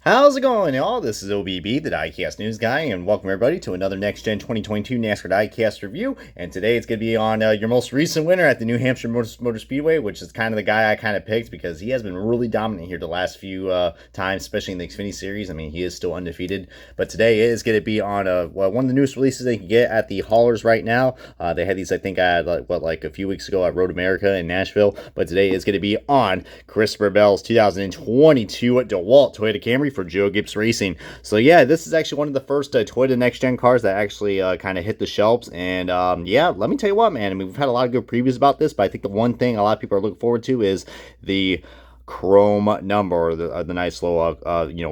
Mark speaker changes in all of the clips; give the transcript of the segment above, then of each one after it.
Speaker 1: How's it going, y'all? This is OBB, the Diecast News Guy, and welcome everybody to another Next Gen 2022 NASCAR Diecast review. And today it's going to be on your most recent winner at the New Hampshire Motor Speedway, which is kind of the guy I kind of picked because he has been really dominant here the last few times, especially in the Xfinity Series. I mean, he is still undefeated. But today is going to be on one of the newest releases they can get at the haulers right now. They had these, I think, like a few weeks ago at Road America in Nashville. But today is going to be on Christopher Bell's 2022 DeWalt Toyota Camry for Joe Gibbs Racing. So yeah, this is actually one of the first Toyota Next Gen cars that actually kind of hit the shelves. And yeah, let me tell you what, man. I mean, we've had a lot of good previews about this, but I think the one thing a lot of people are looking forward to is the chrome number, or the nice little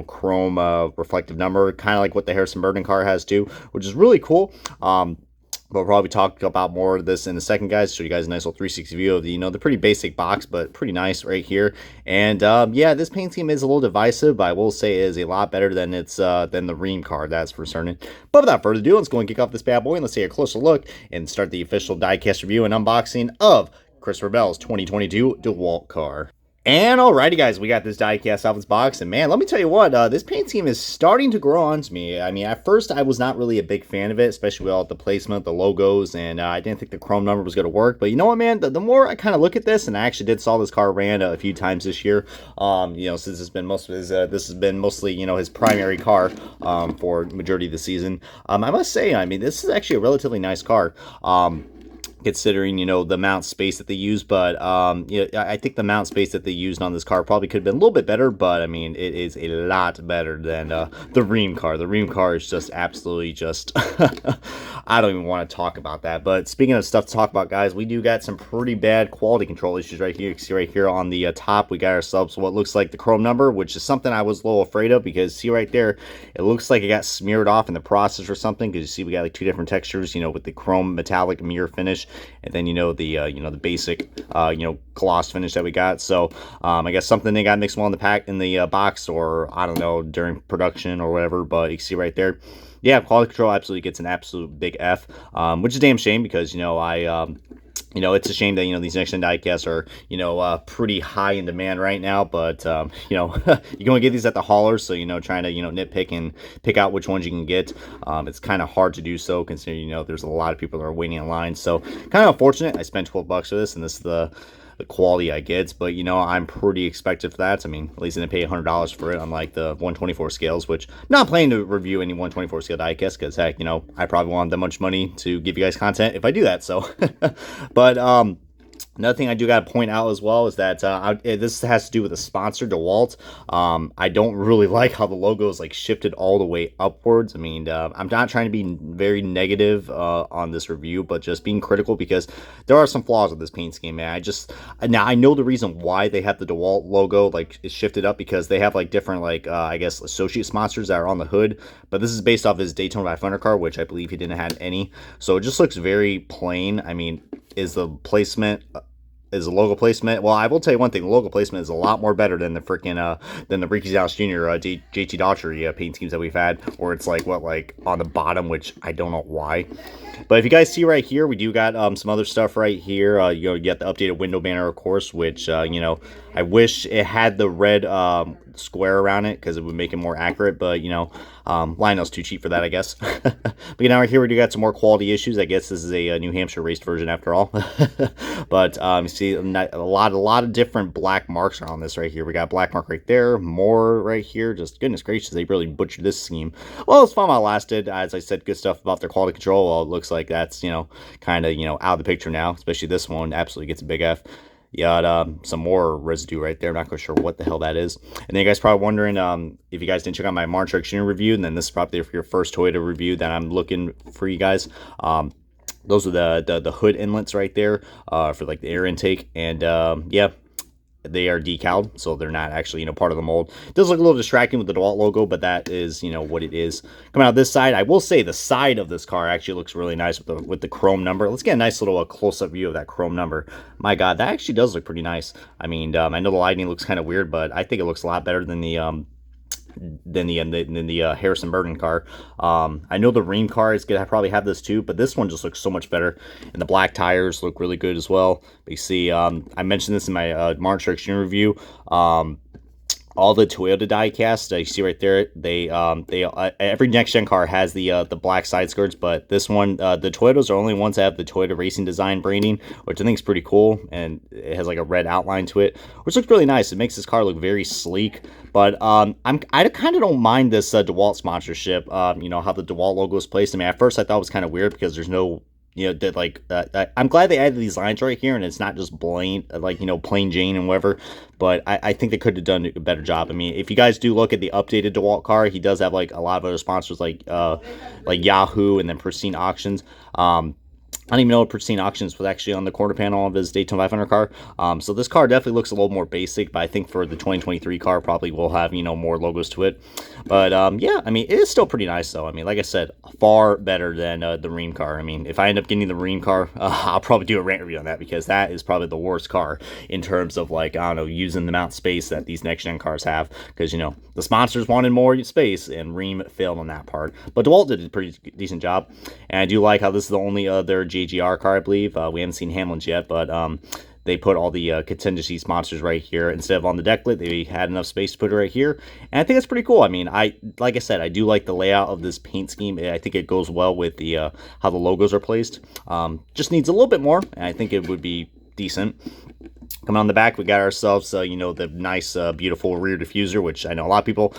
Speaker 1: chrome reflective number, kind of like what the Harrison Burton car has too, which is really cool. We'll probably talk about more of this in a second, guys. Show you guys a nice little 360 view of the pretty basic box, but pretty nice right here. And yeah, this paint scheme is a little divisive, but I will say it is a lot better than than the Rheem card, that's for certain. But without further ado, let's go and kick off this bad boy and let's take a closer look and start the official diecast review and unboxing of Christopher Bell's 2022 DeWalt car. And alrighty, guys, we got this diecast off this box, and man, let me tell you what, this paint scheme is starting to grow on to me. I mean, at first I was not really a big fan of it, especially with all the placement, the logos, and I didn't think the chrome number was going to work. But you know what, man, the more I kind of look at this, and I actually saw this car ran a few times this year, since this has been mostly his primary car for majority of the season. I must say, I mean, this is actually a relatively nice car. Considering the mount space that they use, but I think the mount space that they used on this car probably could have been a little bit better, but I mean, it is a lot better than the Rheem car. The Rheem car is just absolutely just I don't even want to talk about that. But speaking of stuff to talk about, guys, we do got some pretty bad quality control issues right here. You can see right here on the top, we got ourselves what looks like the chrome number, which is something I was a little afraid of, because see right there, it looks like it got smeared off in the process or something, because you see we got like two different textures, with the chrome metallic mirror finish, and then the basic gloss finish that we got. So I guess something they got mixed well in the box, or I don't know, during production or whatever. But you can see right there, yeah, quality control absolutely gets an absolute big F, which is a damn shame, because it's a shame that these next gen diecasts are pretty high in demand right now. But you're going to get these at the haulers, so trying to nitpick and pick out which ones you can get, it's kind of hard to do so, considering there's a lot of people that are waiting in line. So kind of unfortunate. I spent $12 for this, and this is the quality I get, but I'm pretty expected for that. I mean, at least I didn't pay $100 for it, unlike the 124 scales, which I'm not planning to review any 124 scale diecast, because heck, I probably won't have that much money to give you guys content if I do that. So but another thing I do got to point out as well is that this has to do with the sponsor, DeWalt. I don't really like how the logo is like shifted all the way upwards. I mean, I'm not trying to be very negative on this review, but just being critical, because there are some flaws with this paint scheme, man. Now I know the reason why they have the DeWalt logo like is shifted up, because they have like different I guess associate sponsors that are on the hood, but this is based off his Daytona 500 car, which I believe he didn't have any. So it just looks very plain. I mean, is the logo placement? Well, I will tell you one thing: the logo placement is a lot more better than the freaking than the Ricky Stenhouse Jr. JT Daugherty paint schemes that we've had, where it's like on the bottom, which I don't know why. But if you guys see right here, we do got some other stuff right here. You get the updated window banner, of course, which I wish it had the red square around it, because it would make it more accurate. But Lionel's too cheap for that, I guess. But now right here we do got some more quality issues. I guess this is a New Hampshire raced version after all. But you see a lot of different black marks are on this right here. We got black mark right there, more right here. Just goodness gracious, they really butchered this scheme. Well, it's fun while it lasted. As I said, good stuff about their quality control. Well, it looks like that's kind of out of the picture now. Especially this one absolutely gets a big F. You got some more residue right there. I'm not quite sure what the hell that is. And then you guys probably wondering if you guys didn't check out my March Junior review, and then this is probably for your first Toyota review that I'm looking for you guys. Those are the hood inlets right there for like the air intake, and yeah, they are decaled, so they're not actually part of the mold. It does look a little distracting with the DeWalt logo, but that is what it is. Coming out this side, I will say the side of this car actually looks really nice with the chrome number. Let's get a nice little close-up view of that chrome number. My God, that actually does look pretty nice. I mean, I know the lighting looks kind of weird, but I think it looks a lot better than the Harrison Burton car. I know the Rheem car is gonna probably have this too, but this one just looks so much better, and the black tires look really good as well. But you see, I mentioned this in my March Junior review. all the Toyota diecast, you see right there, every next gen car has the black side skirts, but this one, the Toyotas are only ones that have the Toyota Racing Design branding, which I think is pretty cool, and it has like a red outline to it, which looks really nice. It makes this car look very sleek. But I kind of don't mind this DeWalt sponsorship. You know how the DeWalt logo is placed. I mean, at first I thought it was kind of weird because there's no, you know, that like I'm glad they added these lines right here, and it's not just plain like, you know, plain Jane and whatever. But I think they could have done a better job. I mean, if you guys do look at the updated DeWalt car, he does have like a lot of other sponsors like Yahoo and then Pristine Auctions. I don't even know if Pristine Auctions was actually on the quarter panel of his Daytona 500 car. So this car definitely looks a little more basic, but I think for the 2023 car, probably will have, you know, more logos to it. But yeah, I mean, it is still pretty nice though. I mean, like I said, far better than the Ream car. I mean, if I end up getting the Ream car, I'll probably do a rant review on that, because that is probably the worst car in terms of, like, I don't know, using the amount of space that these next gen cars have. Because, you know, the sponsors wanted more space and Ream failed on that part. But DeWalt did a pretty decent job. And I do like how this is the only other JGR car, I believe. We haven't seen Hamlin's yet, but they put all the contingency sponsors right here. Instead of on the decklet, they had enough space to put it right here. And I think that's pretty cool. I mean, like I said, I do like the layout of this paint scheme. I think it goes well with the how the logos are placed. Just needs a little bit more, and I think it would be decent. Coming on the back, we got ourselves, you know, the nice, beautiful rear diffuser, which I know a lot of people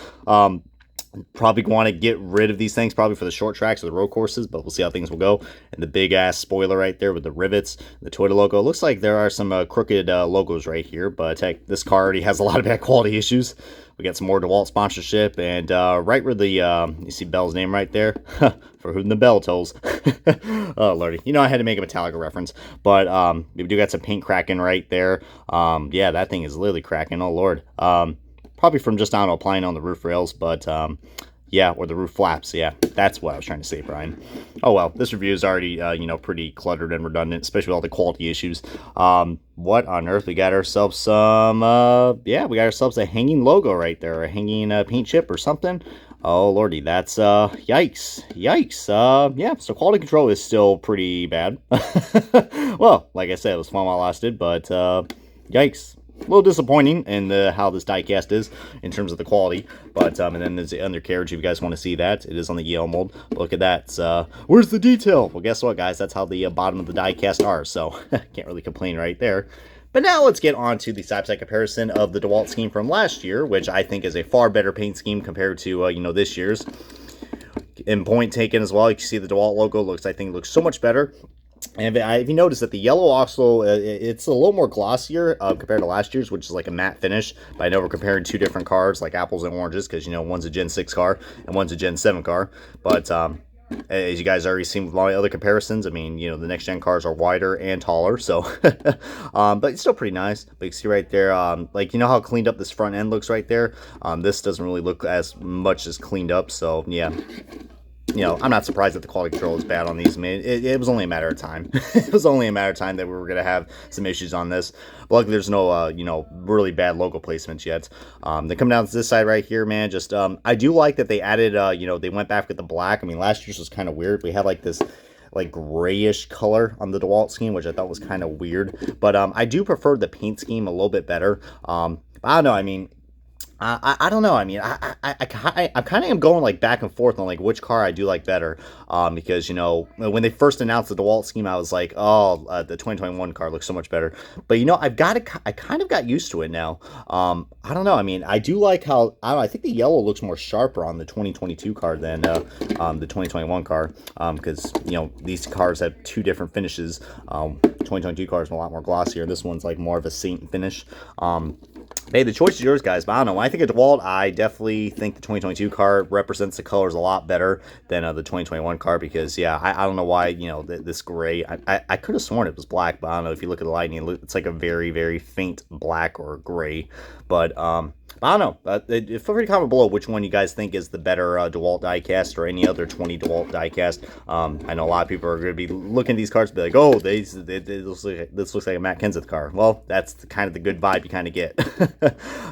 Speaker 1: probably want to get rid of these things probably for the short tracks or the road courses, but we'll see how things will go. And the big ass spoiler right there with the rivets, the Toyota logo. Looks like there are some crooked logos right here, but heck, this car already has a lot of bad quality issues. We got some more DeWalt sponsorship, and right where the you see Bell's name right there, for whom the bell tolls. Oh lordy, you know, I had to make a Metallica reference, but we do got some paint cracking right there. Yeah, that thing is literally cracking. Oh lord. Probably from just, I don't know, applying on the roof rails, but yeah, or the roof flaps. Yeah, that's what I was trying to say, Brian. Oh well, this review is already you know, pretty cluttered and redundant, especially with all the quality issues. What on earth? We got ourselves some yeah, we got ourselves a hanging logo right there, a hanging paint chip or something. Oh lordy, that's yikes. Yeah, so quality control is still pretty bad. Well, like I said, it was fun while it lasted, but yikes. A little disappointing in how this diecast is in terms of the quality, but and then there's the undercarriage. If you guys want to see that, it is on the Yale mold. Look at that. Where's the detail? Well, guess what, guys? That's how the bottom of the diecast are, so can't really complain right there. But now let's get on to the side-by-side comparison of the DeWalt scheme from last year, which I think is a far better paint scheme compared to you know, this year's. In point taken as well, you can see the DeWalt logo looks, I think, looks so much better. And if you notice that the yellow also, it's a little more glossier compared to last year's, which is like a matte finish. But I know we're comparing two different cars, like apples and oranges, because, you know, one's a Gen 6 car and one's a Gen 7 car. But as you guys already seen with my other comparisons, I mean, you know, the next gen cars are wider and taller, so but it's still pretty nice. But you can see right there, like, you know how cleaned up this front end looks right there? This doesn't really look as much as cleaned up, so yeah. You know, I'm not surprised that the quality control is bad on these. I mean, it was only a matter of time. It was only a matter of time that we were going to have some issues on this. But luckily, there's no, you know, really bad logo placements yet. They come down to this side right here, man. Just, I do like that they added, you know, they went back with the black. I mean, last year's was kind of weird. We had, like, this, like, grayish color on the DeWalt scheme, which I thought was kind of weird. But I do prefer the paint scheme a little bit better. I don't know. I mean, I don't know. I mean, I kind of am going like back and forth on like which car I do like better. Because, you know, when they first announced the DeWalt scheme, I was like, oh, the 2021 car looks so much better. But, you know, I kind of got used to it now. I don't know. I mean, I do like how, I don't know, I think the yellow looks more sharper on the 2022 car than the 2021 car. Because, you know, these cars have two different finishes. 2022 car is a lot more glossier. This one's like more of a saint finish. Hey, the choice is yours, guys, but I don't know. When I think of DeWalt, I definitely think the 2022 car represents the colors a lot better than the 2021 car, because, yeah, I don't know why, you know, this gray, I could have sworn it was black, but I don't know. If you look at the lighting, it's like a very, very faint black or gray, but I don't know. Feel free to comment below which one you guys think is the better DeWalt diecast, or any other 20 DeWalt diecast. I know a lot of people are going to be looking at these cars and be like, oh, this looks like a Matt Kenseth car. Well, that's kind of the good vibe you kind of get.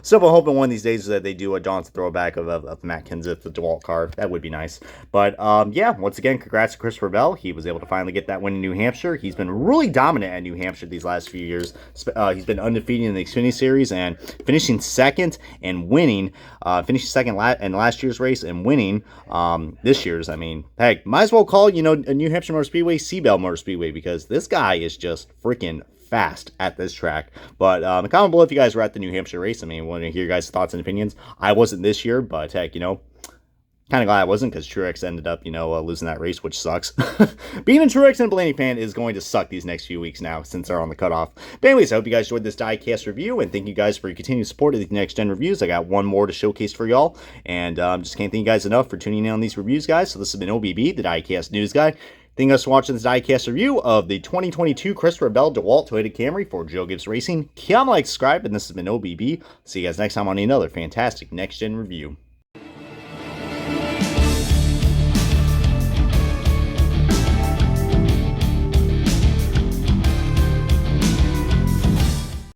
Speaker 1: So I'm hoping one of these days that they do a Dawn's throwback of Matt Kenseth, the DeWalt car. That would be nice. But yeah, once again, congrats to Christopher Bell. He was able to finally get that win in New Hampshire. He's been really dominant at New Hampshire these last few years. He's been undefeated in the Xfinity Series and finishing second and winning, finishing second in last year's race and winning this year's. I mean, heck, might as well call, a New Hampshire Motor Speedway Seabell Motor Speedway, because this guy is just freaking fast at this track. But comment below if you guys were at the New Hampshire race. I mean, I want to hear your guys' thoughts and opinions. I wasn't this year, but heck, kind of glad I wasn't, because Truex ended up, losing that race, which sucks. Being a Truex and Blaney fan is going to suck these next few weeks now, since they're on the cutoff. But anyways, I hope you guys enjoyed this diecast review, and thank you guys for your continued support of the Next Gen reviews. I got one more to showcase for y'all, and just can't thank you guys enough for tuning in on these reviews, guys. So this has been OBB, the Diecast News Guy. Thank you guys for watching this diecast review of the 2022 Christopher Bell DeWalt Toyota Camry for Joe Gibbs Racing. Comment, like, subscribe, and this has been OBB. See you guys next time on another fantastic Next Gen review.